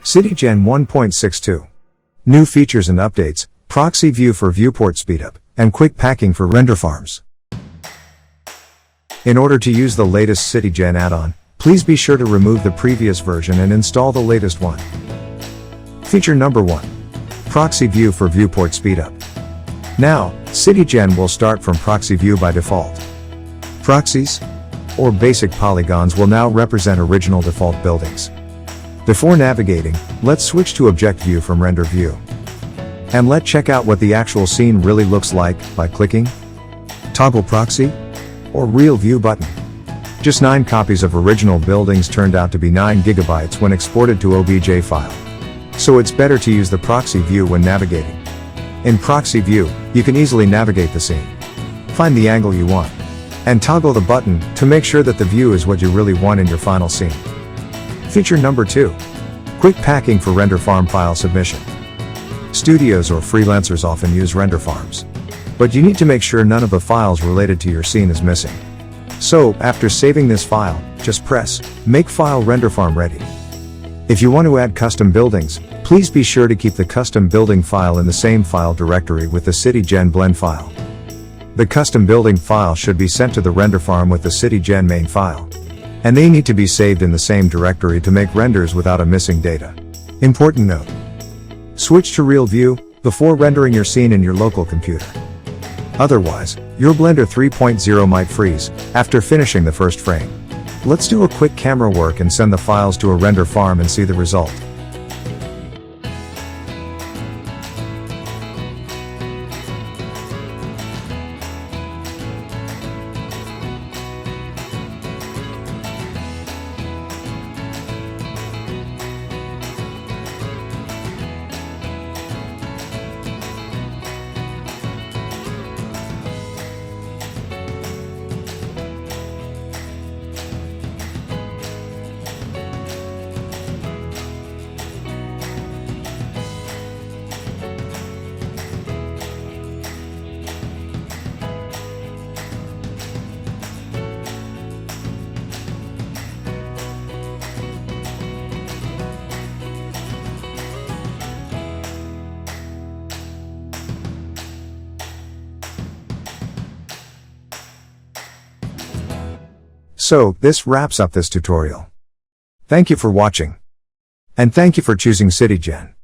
CITIGEN 1.6.2. New features and updates, Proxy View for Viewport Speedup, and quick packing for render farms. In order to use the latest CITIGEN add-on, please be sure to remove the previous version and install the latest one. Feature number 1. Proxy View for Viewport Speedup. Now, CITIGEN will start from Proxy View by default. Proxies, or basic polygons, will now represent original default buildings. Before navigating, let's switch to Object View from Render View. And let's check out what the actual scene really looks like by clicking Toggle Proxy or Real View button. Just 9 copies of original buildings turned out to be 9 GB when exported to OBJ file. So it's better to use the Proxy View when navigating. In Proxy View, you can easily navigate the scene. Find the angle you want, and toggle the button to make sure that the view is what you really want in your final scene. Feature number 2. Quick packing for render farm file submission. Studios or freelancers often use render farms, but you need to make sure none of the files related to your scene is missing. So, after saving this file, just press Make File Render Farm Ready. If you want to add custom buildings, please be sure to keep the custom building file in the same file directory with the CITIGEN blend file. The custom building file should be sent to the render farm with the CITIGEN main file, and they need to be saved in the same directory to make renders without a missing data. Important note: switch to Real View before rendering your scene in your local computer. Otherwise, your Blender 3.0 might freeze after finishing the first frame. Let's do a quick camera work and send the files to a render farm and see the result. So, this wraps up this tutorial. Thank you for watching. And thank you for choosing CITIGEN.